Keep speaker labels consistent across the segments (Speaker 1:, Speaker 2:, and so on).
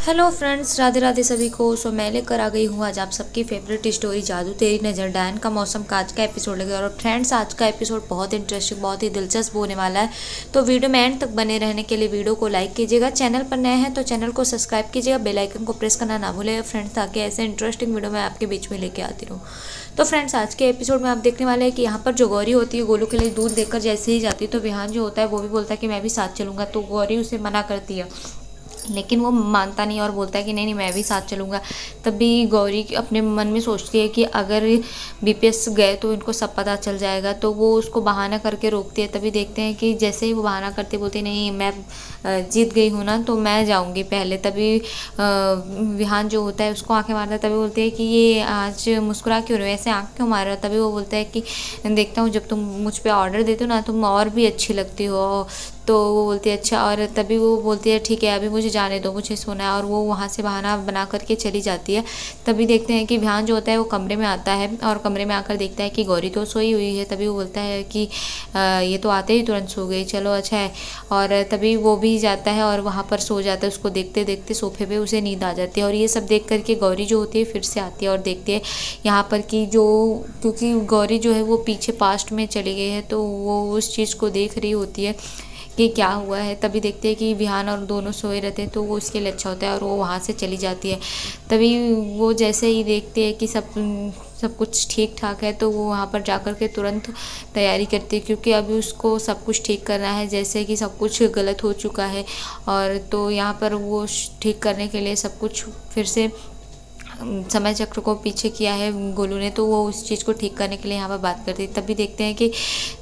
Speaker 1: Hello friends, Radhe Radhe सभी को। मैं लेकर आ गई हूँ आज आप सबकी फेवरेट स्टोरी जादू तेरी नज़र डायन का मौसम का आज का एपिसोड लगे। और फ्रेंड्स, आज का एपिसोड बहुत इंटरेस्टिंग, बहुत ही दिलचस्प होने वाला है। तो वीडियो में एंड तक बने रहने के लिए वीडियो को लाइक कीजिएगा। चैनल पर नए हैं तो चैनल को सब्सक्राइब कीजिएगा, बेल आइकन को प्रेस करना ना भूलेगा फ्रेंड्स, ताकि ऐसे इंटरेस्टिंग वीडियो मैं आपके बीच में लेके आती रहूँ। तो फ्रेंड्स, आज के एपिसोड में आप देखने वाले हैं कि यहाँ पर जो गौरी होती है गोलू के लिए दूध देकर जैसे ही जाती है तो विहान जो होता है वो भी बोलता है कि मैं भी साथ चलूँगा। तो गौरी उसे मना करती है, लेकिन वो मानता नहीं और बोलता है कि नहीं नहीं मैं भी साथ चलूँगा। तभी गौरी अपने मन में सोचती है कि अगर बीपीएस गए तो इनको सब पता चल जाएगा, तो वो उसको बहाना करके रोकती है। तभी देखते हैं कि जैसे ही वो बहाना करती बोलती नहीं मैं जीत गई हूँ ना तो मैं जाऊँगी पहले। तभी विहान जो होता है उसको आंखें मारता है। तभी बोलते हैं कि ये आज मुस्कुरा क्यों रहे हो, ऐसे आँख क्यों मार रहे हो। तभी वो बोलता है कि देखता हूँ जब तुम मुझ पर ऑर्डर देते हो ना तुम और भी अच्छी लगती हो। तो वो बोलती है अच्छा। और तभी वो बोलती है ठीक है अभी मुझे जाने दो, मुझे सोना है। और वो वहाँ से बहाना बना करके चली जाती है। तभी देखते हैं कि विहान जो होता है वो कमरे में आता है और कमरे में आकर देखता है कि गौरी तो सोई हुई है। तभी वो बोलता है कि ये तो आते ही तुरंत सो गई, चलो अच्छा है। और तभी वो भी जाता है और वहाँ पर सो जाता है। उसको देखते देखते सोफे पे उसे नींद आ जाती है। और ये सब देख करके गौरी जो होती है फिर से आती है और देखती है यहाँ पर कि जो, क्योंकि गौरी जो है वो पीछे पास्ट में चली गई है तो वो उस चीज़ को देख रही होती है कि क्या हुआ है। तभी देखते हैं कि विहान और दोनों सोए रहते हैं तो वो उसके लिए अच्छा होता है और वो वहाँ से चली जाती है। तभी वो जैसे ही देखते हैं कि सब कुछ ठीक ठाक है तो वो वहाँ पर जाकर के तुरंत तैयारी करती है, क्योंकि अभी उसको सब कुछ ठीक करना है, जैसे कि सब कुछ गलत हो चुका है। और तो यहाँ पर वो ठीक करने के लिए सब कुछ फिर से समय चक्र को पीछे किया है गोलू ने, तो वो उस चीज़ को ठीक करने के लिए यहाँ पर बात करती है। तभी देखते हैं कि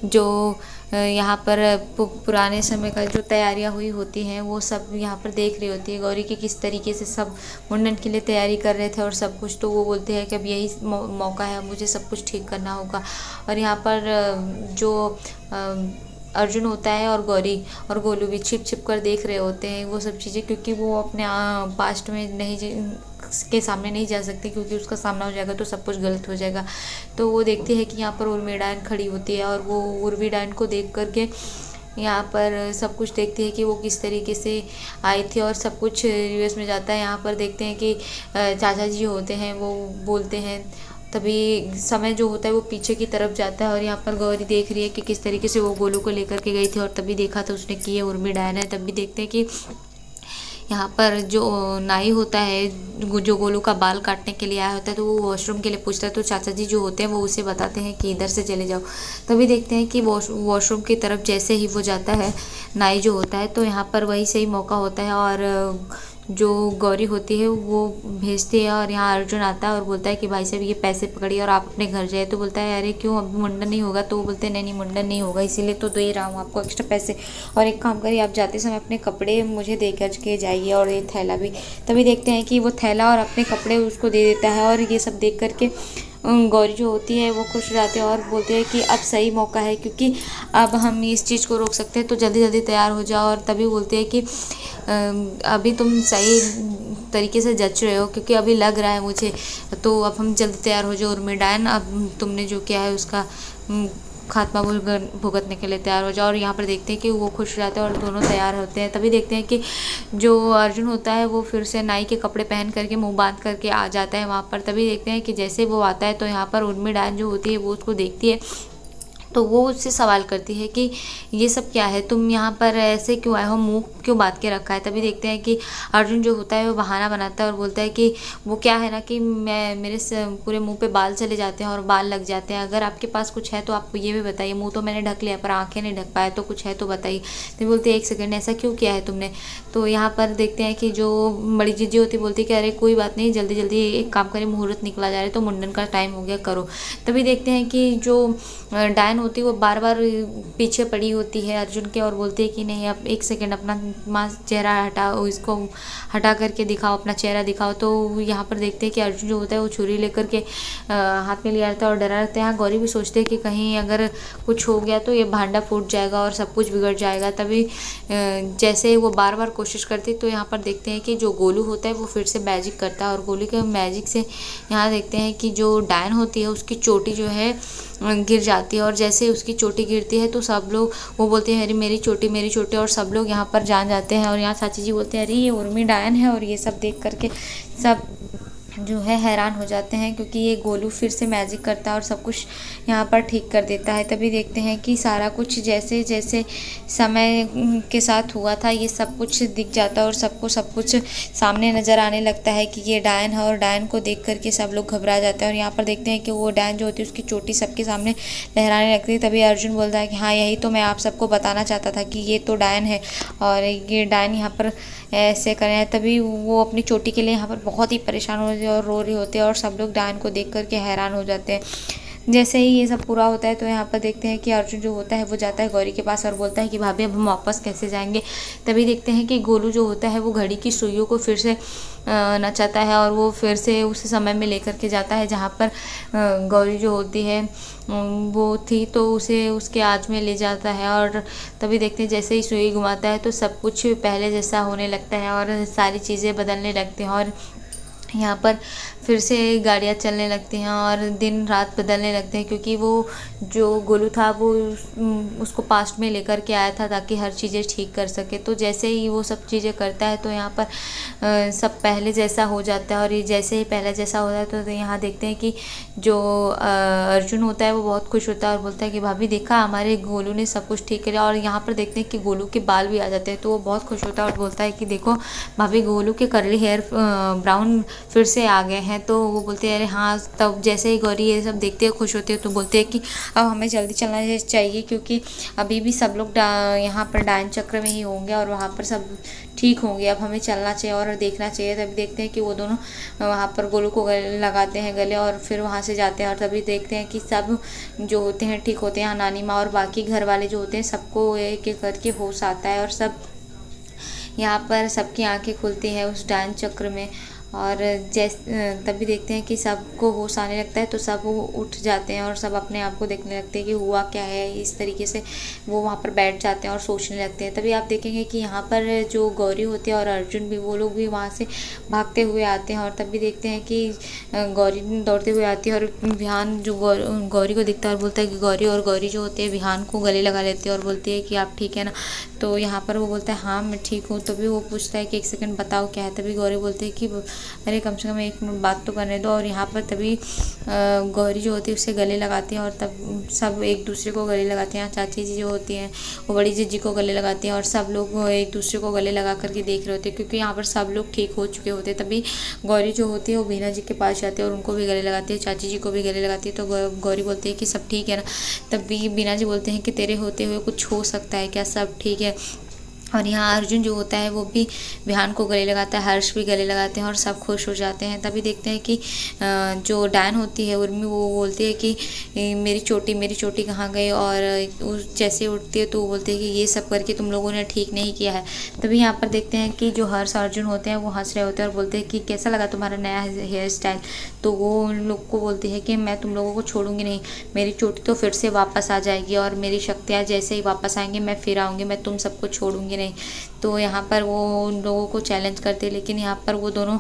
Speaker 1: जो यहाँ पर पुराने समय का जो तैयारियाँ हुई होती हैं वो सब यहाँ पर देख रही होती है गौरी की किस तरीके से सब मुंडन के लिए तैयारी कर रहे थे और सब कुछ। तो वो बोलते हैं कि अब यही मौका है, मुझे सब कुछ ठीक करना होगा। और यहाँ पर जो अर्जुन होता है और गौरी और गोलू भी छिप छिप कर देख रहे होते हैं वो सब चीज़ें, क्योंकि वो अपने पास्ट में नहीं के सामने नहीं जा सकती, क्योंकि उसका सामना हो जाएगा तो सब कुछ गलत हो जाएगा। तो वो देखती है कि यहाँ पर उर्मी डायन खड़ी होती है और वो उर्मी डायन को देख करके यहाँ पर सब कुछ देखती है कि वो किस तरीके से आई थी और सब कुछ यूएस में जाता है। यहाँ पर देखते हैं कि चाचा जी होते हैं वो बोलते हैं। तभी समय जो होता है वो पीछे की तरफ जाता है और यहाँ पर गौरी देख रही है कि किस तरीके से वो गोलू को लेकर के गई थी और तभी देखा तो उसने कि ये उर्मी डायन है। तभी देखते हैं कि यहाँ पर जो नाई होता है जो गोलू का बाल काटने के लिए आया होता है तो वो वॉशरूम के लिए पूछता है। तो चाचा जी जो होते हैं वो उसे बताते हैं कि इधर से चले जाओ। तभी देखते हैं कि वॉशरूम की तरफ जैसे ही वो जाता है नाई जो होता है तो यहाँ पर वही सही मौका होता है और जो गौरी होती है वो भेजती है। और यहाँ अर्जुन आता है और बोलता है कि भाई साहब ये पैसे पकड़िए और आप अपने घर जाए। तो बोलता है अरे क्यों अभी मुंडन नहीं होगा। तो वो बोलते हैं नहीं नहीं मुंडन नहीं होगा इसीलिए तो दे रहा हूँ आपको एक्स्ट्रा पैसे। और एक काम करिए आप जाते समय अपने कपड़े मुझे दे कर के जाइए और ये थैला भी। तभी देखते हैं कि वो थैला और अपने कपड़े उसको दे देता है। और ये सब देख करके गौरी जो होती है वो खुश हो जाती है और बोलती है कि अब सही मौका है, क्योंकि अब हम इस चीज़ को रोक सकते हैं तो जल्दी जल्दी तैयार हो जाओ। और तभी बोलती है कि अभी तुम सही तरीके से जच रहे हो, क्योंकि अभी लग रहा है मुझे, तो अब हम जल्दी तैयार हो जाओ उर्मी डायन, अब तुमने जो किया है उसका खात्मा भुगतने के लिए तैयार हो जाओ। और यहाँ पर देखते हैं कि वो खुश रहते हैं और दोनों तैयार होते हैं। तभी देखते हैं कि जो अर्जुन होता है वो फिर से नाई के कपड़े पहन करके मुंह बांध करके आ जाता है वहाँ पर। तभी देखते हैं कि जैसे वो आता है तो यहाँ पर उर्मी डायन जो होती है वो उसको देखती है तो वो उससे सवाल करती है कि ये सब क्या है, तुम यहाँ पर ऐसे क्यों आए हो, मुंह क्यों बांध के रखा है। तभी देखते हैं कि अर्जुन जो होता है वो बहाना बनाता है और बोलता है कि वो क्या है ना कि मेरे पूरे मुंह पे बाल चले जाते हैं और बाल लग जाते हैं, अगर आपके पास कुछ है तो आप ये भी बताइए। मुंह तो मैंने ढक लिया पर आंखें नहीं ढक पाया, तो कुछ है तो बताइए। तो बोलते हैं एक सेकेंड ऐसा क्यों किया है तुमने। तो यहाँ पर देखते हैं कि जो बड़ी जीजी होती बोलती है कि अरे कोई बात नहीं, जल्दी जल्दी एक काम करें, मुहूर्त निकला जा रहा है तो मुंडन का टाइम हो गया, करो। तभी देखते हैं कि जो डायन होती है वो बार बार पीछे पड़ी होती है अर्जुन के और बोलती है कि नहीं अब एक सेकंड अपना चेहरा हटाओ, इसको हटा करके दिखाओ, अपना चेहरा दिखाओ। तो यहाँ पर देखते हैं कि अर्जुन जो होता है वो छुरी लेकर के हाथ में लिया रहता है और डरा रहता है। यहाँ गौरी भी सोचते हैं कि कहीं अगर कुछ हो गया तो ये भांडा फूट जाएगा और सब कुछ बिगड़ जाएगा। तभी जैसे वो बार बार कोशिश करती तो यहाँ पर देखते हैं कि जो गोलू होता है वो फिर से मैजिक करता है और गोलू के मैजिक से यहाँ देखते हैं कि जो डायन होती है उसकी चोटी जो है गिर जाती है और जैसे जैसे उसकी चोटी गिरती है तो सब लोग वो बोलते हैं अरे मेरी चोटी, और सब लोग यहाँ पर जान जाते हैं। और यहाँ चाची जी बोलते हैं अरे ये उर्मी डायन है, और ये सब देख करके सब जो है हैरान हो जाते हैं, क्योंकि ये गोलू फिर से मैजिक करता है और सब कुछ यहाँ पर ठीक कर देता है। तभी देखते हैं कि सारा कुछ जैसे जैसे समय के साथ हुआ था ये सब कुछ दिख जाता है और सबको सब कुछ सामने नज़र आने लगता है कि ये डायन है। और डायन को देख करके सब लोग घबरा जाते हैं। और यहाँ पर देखते हैं कि वो डायन जो होती है उसकी चोटी सबके सामने लहराने लगती है। तभी अर्जुन बोलता है कि हाँ यही तो मैं आप सबको बताना चाहता था कि ये तो डायन है और ये डायन यहाँ पर ऐसे करें हैं। तभी वो अपनी चोटी के लिए यहाँ पर बहुत ही परेशान हो रहे और रो रहे होते हैं, और सब लोग डायन को देख करके हैरान हो जाते हैं। जैसे ही ये सब पूरा होता है तो यहाँ पर देखते हैं कि अर्जुन जो होता है वो जाता है गौरी के पास और बोलता है कि भाभी अब हम वापस कैसे जाएंगे। तभी देखते हैं कि गोलू जो होता है वो घड़ी की सुइयों को फिर से नचाता है और वो फिर से उस समय में लेकर के जाता है जहाँ पर गौरी जो होती है वो थी, तो उसे उसके आँच में ले जाता है। और तभी देखते हैं जैसे ही सुई घुमाता है तो सब कुछ पहले जैसा होने लगता है और सारी चीज़ें बदलने लगती हैं, और यहाँ पर फिर से गाड़ियाँ चलने लगती हैं और दिन रात बदलने लगते हैं, क्योंकि वो जो गोलू था वो उसको पास्ट में लेकर के आया था ताकि हर चीज़ें ठीक कर सके। तो जैसे ही वो सब चीज़ें करता है तो यहाँ पर सब पहले जैसा हो जाता है, और ये जैसे ही पहले जैसा होता है तो यहाँ देखते हैं कि जो अर्जुन होता है वो बहुत खुश होता है और बोलता है कि भाभी देखा हमारे गोलू ने सब कुछ ठीक किया। और यहाँ पर देखते हैं कि गोलू के बाल भी आ जाते हैं, तो वो बहुत खुश होता है और बोलता है कि देखो भाभी गोलू के कर्ली हेयर ब्राउन फिर से आ गए हैं। तो वो बोलते हैं अरे हाँ। तब जैसे ही गौरी ये सब देखते हैं खुश होते हैं तो बोलते हैं कि अब हमें जल्दी चलना चाहिए, क्योंकि अभी भी सब लोग यहाँ पर डायन चक्र में ही होंगे और वहाँ पर सब ठीक होंगे। अब हमें चलना चाहिए और देखना चाहिए। तभी देखते हैं कि वो दोनों वहाँ पर गोलू को गले लगाते हैं गले और फिर वहाँ से जाते हैं। और तभी देखते हैं कि सब जो होते हैं ठीक होते हैं। नानी माँ और बाकी घर वाले जो होते हैं सबको एक एक करके होश आता है और सब यहाँ पर सबकी आंखें खुलती हैं उस डायन चक्र में। और तभी देखते हैं कि सबको होश आने लगता है तो सब वो उठ जाते हैं और सब अपने आप को देखने लगते हैं कि हुआ क्या है। इस तरीके से वो वहाँ पर बैठ जाते हैं और सोचने लगते हैं। तभी आप देखेंगे कि यहाँ पर जो गौरी होती है और अर्जुन भी वो लोग भी वहाँ से भागते हुए आते हैं। और तभी देखते हैं कि गौरी दौड़ते हुए आती है और विहान जो गौरी को दिखता है और बोलता है कि गौरी, और गौरी जो होती है विहान को गले लगा लेती है और बोलती है कि आप ठीक है ना। तो यहाँ पर वो बोलता है हाँ मैं ठीक हूँ। तभी वो पूछता है कि एक सेकंड बताओ क्या है। तभी गौरी बोलती है कि अरे कम से कम एक मिनट बात तो करने दो। और यहाँ पर तभी गौरी जो होती है उससे गले लगाती हैं और तब सब एक दूसरे को गले लगाते हैं। चाची जी जो होती हैं वो बड़ी जीजी को गले लगाती हैं और सब लोग एक दूसरे को गले लगा करके देख रहे होते हैं, क्योंकि यहाँ पर सब लोग ठीक हो चुके होते हैं। तभी गौरी जो होती है वो बीना जी के पास जाती है और उनको भी गले लगाती है, चाची जी को भी गले लगाती है। तो गौरी बोलती है कि सब ठीक है ना। तभी बीना जी बोलते हैं कि तेरे होते हुए कुछ हो सकता है क्या, सब ठीक है। और यहाँ अर्जुन जो होता है वो भी विहान को गले लगाता है, हर्ष भी गले लगाते हैं और सब खुश हो जाते हैं। तभी देखते हैं कि जो डायन होती है उर्मी वो बोलती है कि मेरी चोटी कहाँ गई। और जैसे उठती है तो वो बोलते हैं कि ये सब करके तुम लोगों ने ठीक नहीं किया है। तभी यहाँ पर देखते हैं कि जो हर्ष अर्जुन होते हैं वो हंस रहे होते हैं और बोलते हैं कि कैसा लगा तुम्हारा नया हेयर स्टाइल। तो वो उन लोग को बोलती है कि मैं तुम लोगों को छोड़ूंगी नहीं, मेरी चोटी तो फिर से वापस आ जाएगी और मेरी शक्तियाँ जैसे ही वापस आएंगी मैं फिर आऊँगी, मैं तुम सबको छोड़ूंगी नहीं। तो यहाँ पर वो उन लोगों को चैलेंज करते हैं, लेकिन यहाँ पर वो दोनों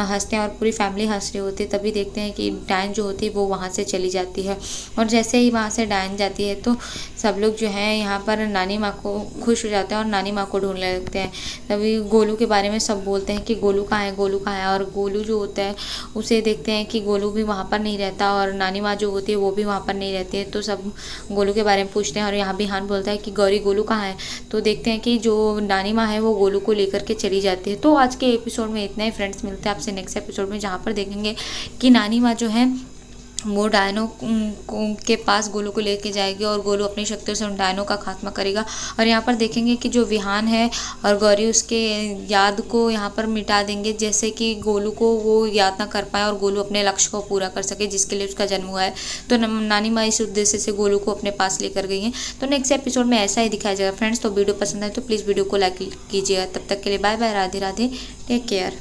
Speaker 1: हंसते हैं और पूरी फैमिली हंस रही होती है। तभी देखते हैं कि डायन जो होती है वो वहाँ से चली जाती है। और जैसे ही वहाँ से डायन जाती है तो सब लोग जो है यहाँ पर नानी माँ को खुश हो जाते हैं और नानी माँ को ढूंढने लगते हैं। तभी गोलू के बारे में सब बोलते हैं कि गोलू कहाँ है, गोलू कहाँ है। और गोलू जो होता है उसे देखते हैं कि गोलू भी वहाँ पर नहीं रहता और नानी माँ जो होती है वो भी वहाँ पर नहीं रहती है। तो सब गोलू के बारे में पूछते हैं और यहाँ विहान बोलता है कि गौरी गोलू कहाँ है। तो देखते हैं कि जो नानी माँ है वो गोलू को लेकर के चली जाती है। तो आज के एपिसोड में इतना ही फ्रेंड्स, मिलते हैं आपसे नेक्स्ट एपिसोड में, जहाँ पर देखेंगे कि नानी माँ जो है वो डायनों के पास गोलू को लेके जाएगी और गोलू अपनी शक्तियों से उन डायनों का खात्मा करेगा। और यहाँ पर देखेंगे कि जो विहान है और गौरी उसके याद को यहाँ पर मिटा देंगे, जैसे कि गोलू को वो याद ना कर पाए और गोलू अपने लक्ष्य को पूरा कर सके जिसके लिए उसका जन्म हुआ है। तो नानी माँ इस उद्देश्य से गोलू को अपने पास लेकर गई हैं। तो नेक्स्ट एपिसोड में ऐसा ही दिखाया जाएगा फ्रेंड्स। तो वीडियो पसंद आए तो प्लीज़ वीडियो को लाइक कीजिएगा। तब तक के लिए bye bye, Radhe Radhe, take care.